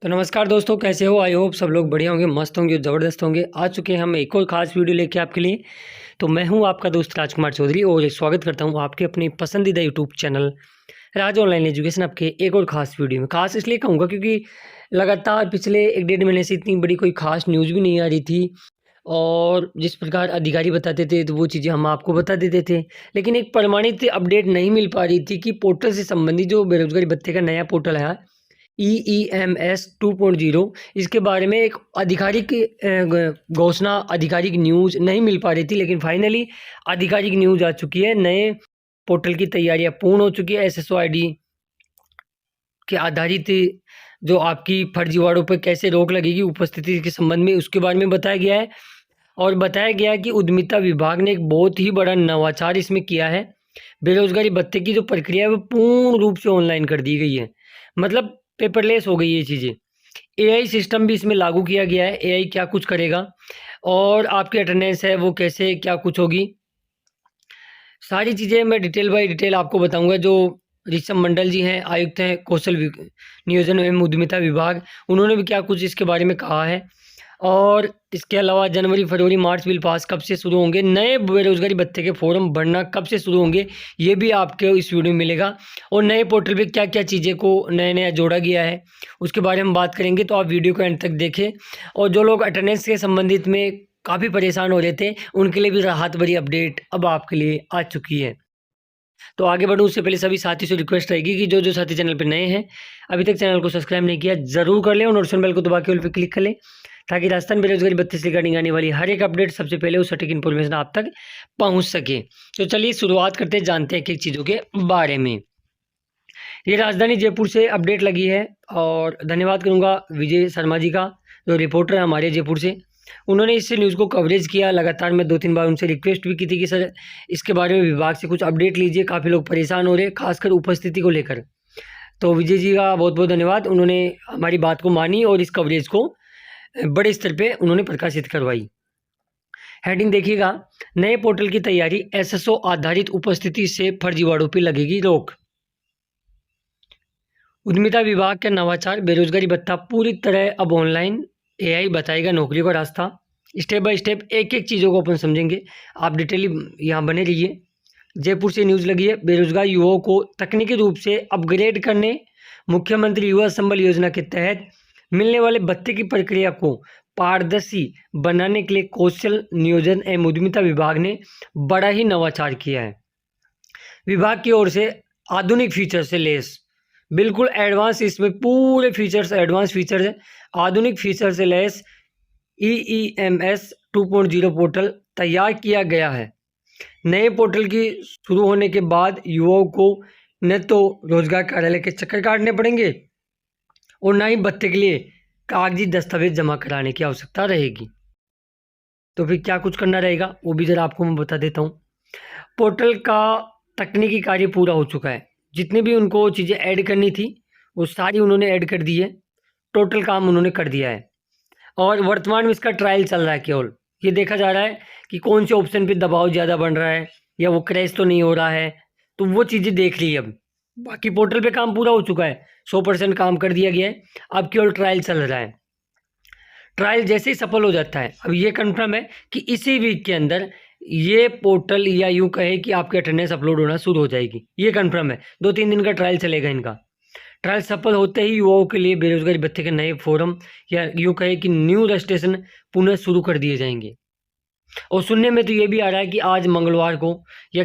तो नमस्कार दोस्तों, कैसे हो? आई होप सब लोग बढ़िया होंगे, मस्त होंगे और ज़बरदस्त होंगे। आ चुके हैं हम एक और ख़ास वीडियो लेके आपके लिए। तो मैं हूं आपका दोस्त राजकुमार चौधरी और स्वागत करता हूं आपके अपने पसंदीदा यूट्यूब चैनल राज ऑनलाइन एजुकेशन आपके एक और ख़ास वीडियो में। ख़ास इसलिए कहूँगा क्योंकि लगातार पिछले 1 डेढ़ महीने से इतनी बड़ी कोई ख़ास न्यूज़ भी नहीं आ रही थी और जिस प्रकार अधिकारी बताते थे तो वो चीज़ें हम आपको बता देते थे। लेकिन एक प्रमाणित अपडेट नहीं मिल पा रही थी कि पोर्टल से संबंधित जो बेरोज़गारी भत्ते का नया पोर्टल है EEMS 2.0, इसके बारे में एक आधिकारिक घोषणा, आधिकारिक न्यूज़ नहीं मिल पा रही थी। लेकिन फाइनली आधिकारिक न्यूज़ आ चुकी है। नए पोर्टल की तैयारियां पूर्ण हो चुकी है। SSO ID के आधारित जो आपकी फर्जीवाड़ों पर कैसे रोक लगेगी उपस्थिति के संबंध में, उसके बारे में बताया गया है। और बताया गया है कि उद्यमिता विभाग ने एक बहुत ही बड़ा नवाचार इसमें किया है। बेरोजगारी भत्ते की जो प्रक्रिया है वो पूर्ण रूप से ऑनलाइन कर दी गई है। मतलब पेपरलेस हो गई ये चीज़ें। AI सिस्टम भी इसमें लागू किया गया है। AI क्या कुछ करेगा और आपकी अटेंडेंस है वो कैसे क्या कुछ होगी, सारी चीज़ें मैं डिटेल बाय डिटेल आपको बताऊंगा। जो ऋषभ मंडल जी हैं, आयुक्त हैं कौशल नियोजन एवं उद्यमिता विभाग, उन्होंने भी क्या कुछ इसके बारे में कहा है। और इसके अलावा जनवरी, फरवरी, मार्च बिल पास कब से शुरू होंगे, नए बेरोजगारी भत्ते के फॉर्म भरना कब से शुरू होंगे, ये भी आपके इस वीडियो में मिलेगा। और नए पोर्टल पे क्या क्या चीज़ें को नया नया जोड़ा गया है उसके बारे में बात करेंगे। तो आप वीडियो को एंड तक देखें। और जो लोग अटेंडेंस के संबंधित में काफ़ी परेशान हो रहे थे उनके लिए भी राहत भरी अपडेट अब आपके लिए आ चुकी है। तो आगे बढ़ूँ उससे पहले सभी साथी से रिक्वेस्ट रहेगी कि जो जो साथी चैनल पर नए हैं, अभी तक चैनल को सब्सक्राइब नहीं किया, ज़रूर कर लें और नोटिफिकेशन बेल को दबा के ऑल पे क्लिक कर लें ताकि राजस्थान बेरोजगारी भत्ते से रिगार्डिंग आने वाली हर एक अपडेट सबसे पहले उस सटीक इन्फॉर्मेशन आप तक पहुंच सके। तो चलिए शुरुआत करते हैं, जानते हैं एक चीज़ों के बारे में। ये राजधानी जयपुर से अपडेट लगी है और धन्यवाद करूंगा विजय शर्मा जी का, जो रिपोर्टर है हमारे जयपुर से। उन्होंने इस न्यूज़ को कवरेज किया। लगातार मैं 2-3 बार उनसे रिक्वेस्ट भी की थी कि सर इसके बारे में विभाग से कुछ अपडेट लीजिए, काफ़ी लोग परेशान हो रहे हैं खासकर उपस्थिति को लेकर। तो विजय जी का बहुत बहुत धन्यवाद, उन्होंने हमारी बात को मानी और इस कवरेज को बड़े स्तर पे उन्होंने प्रकाशित करवाई। हेडिंग देखिएगा, नए पोर्टल की तैयारी, SSO आधारित उपस्थिति से फर्जीवाड़ों पर लगेगी रोक। उद्यमिता विभाग का नवाचार, बेरोजगारी भत्ता पूरी तरह अब ऑनलाइन, AI बताएगा नौकरियों का रास्ता। स्टेप बाय स्टेप एक एक चीज़ों को अपन समझेंगे, आप डिटेली यहाँ बने रहिए। जयपुर से न्यूज़ लगी है, बेरोजगार युवाओं को तकनीकी रूप से अपग्रेड करने, मुख्यमंत्री युवा संबल योजना के तहत मिलने वाले भत्ते की प्रक्रिया को पारदर्शी बनाने के लिए कौशल नियोजन एवं उद्यमिता विभाग ने बड़ा ही नवाचार किया है। विभाग की ओर से आधुनिक फीचर से लेस, बिल्कुल एडवांस, इसमें पूरे फीचर्स एडवांस फीचर्स हैं, आधुनिक फीचर से लैस EEMS 2.0 पोर्टल तैयार किया गया है। नए पोर्टल की शुरू होने के बाद युवाओं को न तो रोजगार कार्यालय के चक्कर काटने पड़ेंगे और ना ही भत्ते के लिए कागजी दस्तावेज जमा कराने की आवश्यकता रहेगी। तो फिर क्या कुछ करना रहेगा वो भी ज़रा आपको मैं बता देता हूँ। पोर्टल का तकनीकी कार्य पूरा हो चुका है। जितनी भी उनको चीज़ें ऐड करनी थी वो सारी उन्होंने ऐड कर दी है। टोटल काम उन्होंने कर दिया है और वर्तमान में इसका ट्रायल चल रहा है। केवल ये देखा जा रहा है कि कौन से ऑप्शन पे दबाव ज़्यादा बन रहा है या वो क्रैश तो नहीं हो रहा है, तो वो चीज़ें देख ली। अब बाकी पोर्टल पे काम पूरा हो चुका है, 100% काम कर दिया गया है। अब केवल ट्रायल चल रहा है। ट्रायल जैसे ही सफल हो जाता है, अब ये कन्फर्म है कि इसी वीक के अंदर ये पोर्टल, या यूँ कहे कि आपकी अटेंडेंस अपलोड होना शुरू हो जाएगी। ये कन्फर्म है, 2-3 दिन का ट्रायल चलेगा इनका। ट्रायल सफल होते ही युवाओं के लिए बेरोजगारी भत्ते के नए फॉर्म, या यूँ कहे कि न्यू रजिस्ट्रेशन पुनः शुरू कर दिए जाएंगे। और सुनने में तो ये भी आ रहा है कि आज मंगलवार को या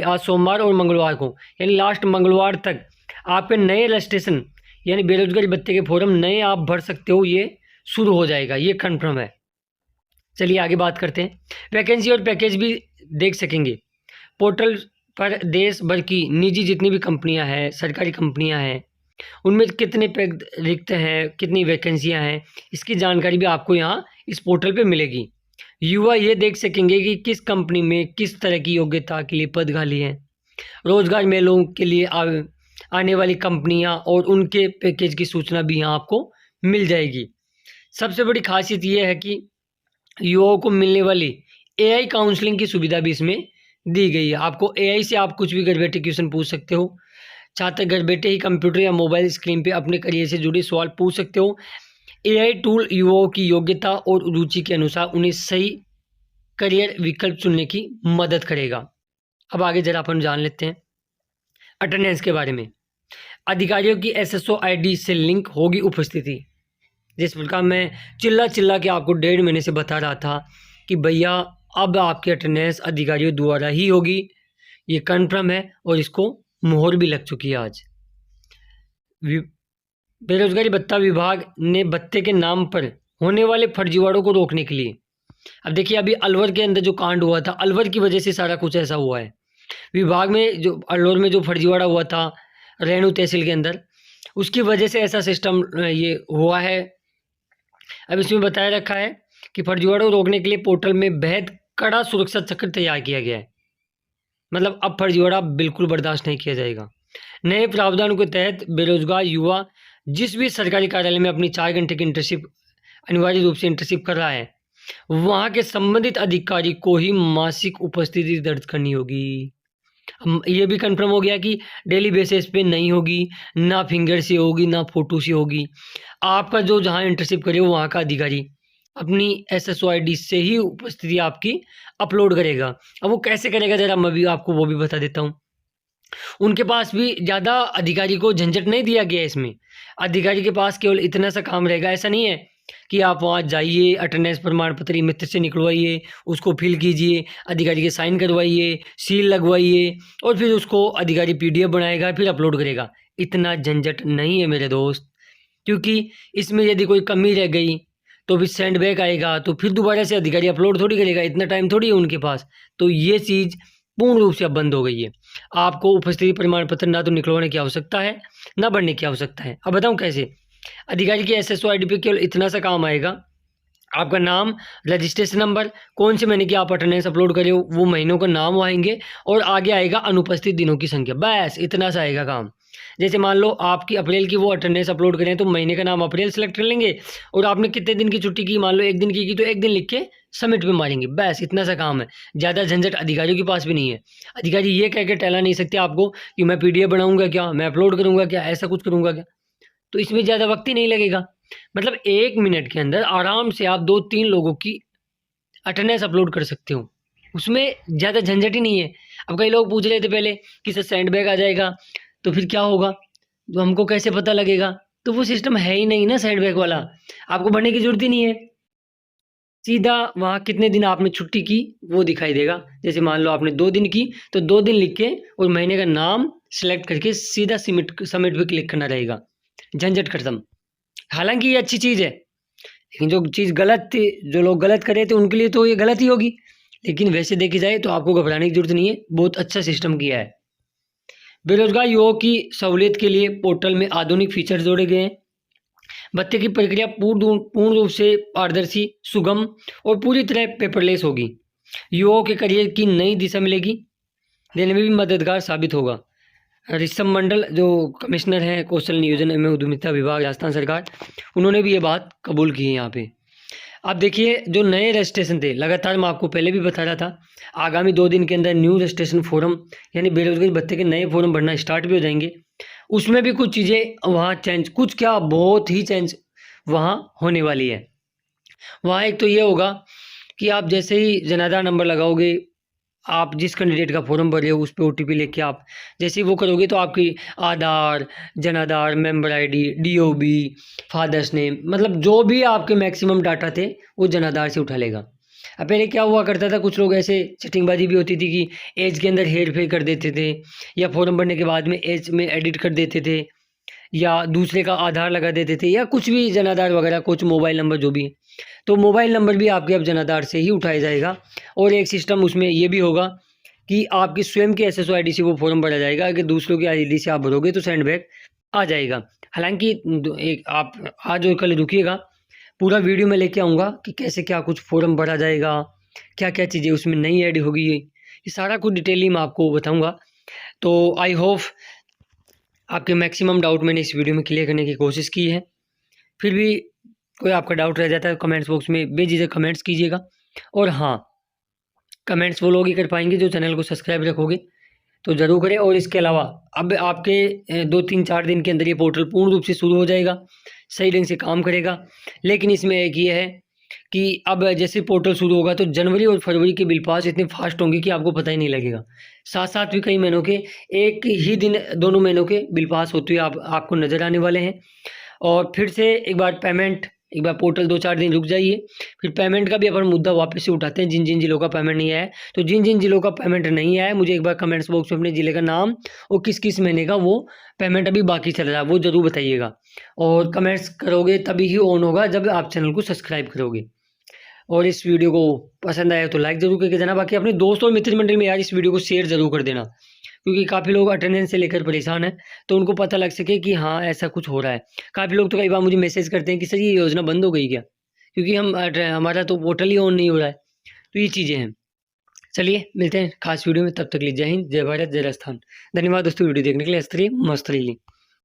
आज सोमवार और मंगलवार को, यानी लास्ट मंगलवार तक आपके नए रजिस्ट्रेशन यानी बेरोजगारी भत्ते के फॉर्म नए आप भर सकते हो, ये शुरू हो जाएगा। ये कन्फर्म है। चलिए आगे बात करते हैं। वैकेंसी और पैकेज भी देख सकेंगे पोर्टल पर। देश भर की निजी जितनी भी कंपनियां हैं, सरकारी कंपनियां हैं, उनमें कितने पद रिक्त हैं, कितनी वैकेंसियां हैं, इसकी जानकारी भी आपको यहाँ इस पोर्टल पे मिलेगी। युवा ये देख सकेंगे कि किस कंपनी में किस तरह की योग्यता के लिए पद खाली हैं। रोजगार मेलों के लिए आने वाली कंपनियां और उनके पैकेज की सूचना भी यहाँ आपको मिल जाएगी। सबसे बड़ी खासियत ये है कि युवाओं को मिलने वाली AI काउंसलिंग की सुविधा भी इसमें दी गई है। आपको AI से आप कुछ भी घर बैठे क्वेश्चन पूछ सकते हो, छात्र घर बैठे ही कंप्यूटर या मोबाइल स्क्रीन पे अपने करियर से जुड़े सवाल पूछ सकते हो। एआई टूल युवाओं की योग्यता और रुचि के अनुसार उन्हें सही करियर विकल्प चुनने की मदद करेगा। अब आगे जरा अपन जान लेते हैं अटेंडेंस के बारे में। अधिकारियों की एसएसओ आईडी से लिंक होगी उपस्थिति। जिस प्रकार मैं चिल्ला के आपको 1.5 महीने से बता रहा था कि भैया अब आपकी अटेंडेंस अधिकारियों द्वारा ही होगी, ये कन्फर्म है और इसको मोहर भी लग चुकी है आज। बेरोजगारी भत्ता विभाग ने भत्ते के नाम पर होने वाले फर्जीवाड़ों को रोकने के लिए, अब देखिए अभी अलवर के अंदर जो कांड हुआ था, अलवर की वजह से सारा कुछ ऐसा हुआ है। विभाग में जो अलवर में जो फर्जीवाड़ा हुआ था रेणु तहसील के अंदर, उसकी वजह से ऐसा सिस्टम ये हुआ है। अब इसमें बताया रखा है कि फर्जीवाड़ों को रोकने के लिए पोर्टल में बेहद कड़ा सुरक्षा चक्र तैयार किया गया है। मतलब अब फर्जीवाड़ा बिल्कुल बर्दाश्त नहीं किया जाएगा। नए प्रावधानों के तहत बेरोजगार युवा जिस भी सरकारी कार्यालय में अपनी 4 घंटे की इंटर्नशिप अनिवार्य रूप से इंटर्नशिप कर रहा है, वहाँ के संबंधित अधिकारी को ही मासिक उपस्थिति दर्ज करनी होगी। ये भी कंफर्म हो गया कि डेली बेसिस पे नहीं होगी, ना फिंगर से होगी, ना फोटो से होगी। आपका जो जहाँ इंटर्नशिप करे वहाँ का अधिकारी अपनी एसएसओ आईडी से ही उपस्थिति आपकी अपलोड करेगा। अब वो कैसे करेगा जरा मैं भी आपको वो भी बता देता हूँ। उनके पास भी ज़्यादा अधिकारी को झंझट नहीं दिया गया है इसमें। अधिकारी के पास केवल इतना सा काम रहेगा। ऐसा नहीं है कि आप वहाँ जाइए, अटेंडेंस प्रमाण पत्र मित्र से निकलवाइए, उसको फिल कीजिए, अधिकारी के साइन करवाइए, सील लगवाइए और फिर उसको अधिकारी पीडीएफ बनाएगा, फिर अपलोड करेगा। इतना झंझट नहीं है मेरे दोस्त, क्योंकि इसमें यदि कोई कमी रह गई तो फिर सेंड बैक आएगा, तो फिर दोबारा से अधिकारी अपलोड थोड़ी करेगा, इतना टाइम थोड़ी है उनके पास। तो ये चीज़ पूर्ण रूप से अब बंद हो गई है। आपको उपस्थिति प्रमाण पत्र ना तो निकलवाने की आवश्यकता है ना भरने की आवश्यकता है। अब बताऊं कैसे। अधिकारी की एसएसओ आईडी पे केवल इतना सा काम आएगा, आपका नाम, रजिस्ट्रेशन नंबर, कौन से महीने की आप अटेंडेंस अपलोड करे हो वो महीनों का नाम आएंगे और आगे आएगा अनुपस्थित दिनों की संख्या। बस इतना सा आएगा काम। जैसे मान लो आपकी अप्रैल की वो अटेंडेंस अपलोड करें तो महीने का नाम अप्रैल सेलेक्ट कर लेंगे और आपने कितने दिन की छुट्टी की, मान लो 1 दिन की तो 1 दिन लिख के सबमिट पे मारेंगे। बस इतना सा काम है। ज़्यादा झंझट अधिकारियों के पास भी नहीं है। अधिकारी ये कह के टहला नहीं सकते आपको कि मैं पीडीएफ बनाऊंगा क्या, मैं अपलोड करूंगा क्या, ऐसा कुछ करूंगा क्या। तो इसमें ज़्यादा वक्त ही नहीं लगेगा। मतलब 1 मिनट के अंदर आराम से आप 2-3 लोगों की अटेंडेंस अपलोड कर सकते हो। उसमें ज़्यादा झंझट ही नहीं है। अब कई लोग पूछ रहे थे पहले कि सर सेंड बैक आ जाएगा तो फिर क्या होगा, तो हमको कैसे पता लगेगा। तो वो सिस्टम है ही नहीं ना सेंड बैक वाला, आपको भरने की जरूरत ही नहीं है। सीधा वहाँ कितने दिन आपने छुट्टी की वो दिखाई देगा। जैसे मान लो आपने 2 दिन की तो 2 दिन लिख के और महीने का नाम सेलेक्ट करके सीधा सबमिट पे क्लिक करना रहेगा। झंझट खत्म। हालांकि ये अच्छी चीज़ है, लेकिन जो चीज़ गलत थी, जो लोग गलत कर रहे थे उनके लिए तो ये गलत ही होगी। लेकिन वैसे देखी जाए तो आपको घबराने की जरूरत नहीं है, बहुत अच्छा सिस्टम किया है। बेरोजगार युवाओं की सहूलियत के लिए पोर्टल में आधुनिक फीचर जोड़े गए हैं। भत्ते की प्रक्रिया पूर्ण रूप से पारदर्शी, सुगम और पूरी तरह पेपरलेस होगी। युवाओं के करियर की नई दिशा मिलेगी, देने में भी मददगार साबित होगा। ऋषभ मंडल जो कमिश्नर हैं कौशल नियोजन एवं उद्यमिता विभाग राजस्थान सरकार, उन्होंने भी ये बात कबूल की है यहाँ पे। अब देखिए जो नए रजिस्ट्रेशन थे, लगातार मैं आपको पहले भी बता रहा था, आगामी 2 दिन के अंदर न्यू रजिस्ट्रेशन फॉर्म यानी बेरोजगारी भत्ते के नए फॉर्म भरना स्टार्ट भी हो जाएंगे। उसमें भी कुछ चीज़ें वहाँ चेंज, कुछ क्या बहुत ही चेंज वहाँ होने वाली है। वहाँ एक तो ये होगा कि आप जैसे ही जनाधार नंबर लगाओगे, आप जिस कैंडिडेट का फॉर्म भरे हो उस पर ओटीपी लेके आप जैसे ही वो करोगे तो आपकी आधार, जनाधार, member ID, DOB, father's name, मतलब जो भी आपके मैक्सिमम डाटा थे वो जनाधार से उठा लेगा। अब पहले क्या हुआ करता था, कुछ लोग ऐसे चिटिंगबाजी भी होती थी कि एज के अंदर हेर फेर कर देते थे या फॉर्म भरने के बाद में एज में एडिट कर देते थे या दूसरे का आधार लगा देते थे या कुछ भी जनाधार वगैरह, कुछ मोबाइल नंबर जो भी है। तो मोबाइल नंबर भी आपके अब जनाधार से ही उठाया जाएगा। और एक सिस्टम उसमें ये भी होगा कि आपकी स्वयं की एसएसओ आईडी से वो फॉर्म भरा जाएगा। अगर दूसरों की आईडी से आप भरोगे तो सेंड बैक आ जाएगा। हालांकि एक आप आज और कल रुकिएगा, पूरा वीडियो में लेके आऊँगा कि कैसे क्या कुछ फॉर्म भरा जाएगा, क्या क्या चीज़ें उसमें नई ऐड होगी, ये सारा कुछ डिटेली मैं आपको बताऊँगा। तो आई होप आपके मैक्सिमम डाउट मैंने इस वीडियो में क्लियर करने की कोशिश की है। फिर भी कोई आपका डाउट रह जाता है कमेंट्स बॉक्स में बेझिझक कमेंट्स कीजिएगा। और हाँ, कमेंट्स वो लोग ही कर पाएंगे जो चैनल को सब्सक्राइब रखोगे, तो ज़रूर करें। और इसके अलावा अब आपके 2-3-4 दिन के अंदर ये पोर्टल पूर्ण रूप से शुरू हो जाएगा, सही ढंग से काम करेगा। लेकिन इसमें एक ये है कि अब जैसे पोर्टल शुरू होगा तो जनवरी और फरवरी के बिल पास इतने फास्ट होंगे कि आपको पता ही नहीं लगेगा। साथ-साथ भी कई महीनों के एक ही दिन दोनों महीनों के बिल पास होते हुए आपको नज़र आने वाले हैं। और फिर से एक बार पोर्टल 2-4 दिन रुक जाइए, फिर पेमेंट का भी अपन मुद्दा वापस से उठाते हैं। जिन जिलों का पेमेंट नहीं आया है, तो जिन जिलों का पेमेंट नहीं आया है, मुझे एक बार कमेंट्स बॉक्स में अपने ज़िले का नाम और किस महीने का वो पेमेंट अभी बाकी चल रहा है वो ज़रूर बताइएगा। और कमेंट्स करोगे तभी ही ऑन होगा जब आप चैनल को सब्सक्राइब करोगे। और इस वीडियो को पसंद आया तो लाइक ज़रूर करके जाना। बाकी अपने दोस्तों और मित्र मंडल में यार इस वीडियो को शेयर ज़रूर कर देना, क्योंकि काफ़ी लोग अटेंडेंस से लेकर परेशान हैं, तो उनको पता लग सके कि हाँ ऐसा कुछ हो रहा है। काफ़ी लोग तो कई बार मुझे मैसेज करते हैं कि सर ये योजना बंद हो गई क्या, क्योंकि हमारा तो पोर्टल ही ऑन नहीं हो रहा है। तो ये चीज़ें हैं। चलिए मिलते हैं खास वीडियो में, तब तक लीजिए जय हिंद, जय भारत, जय राजस्थान। धन्यवाद दोस्तों वीडियो देखने के लिए। हंसते रहिए, मस्त रहिए।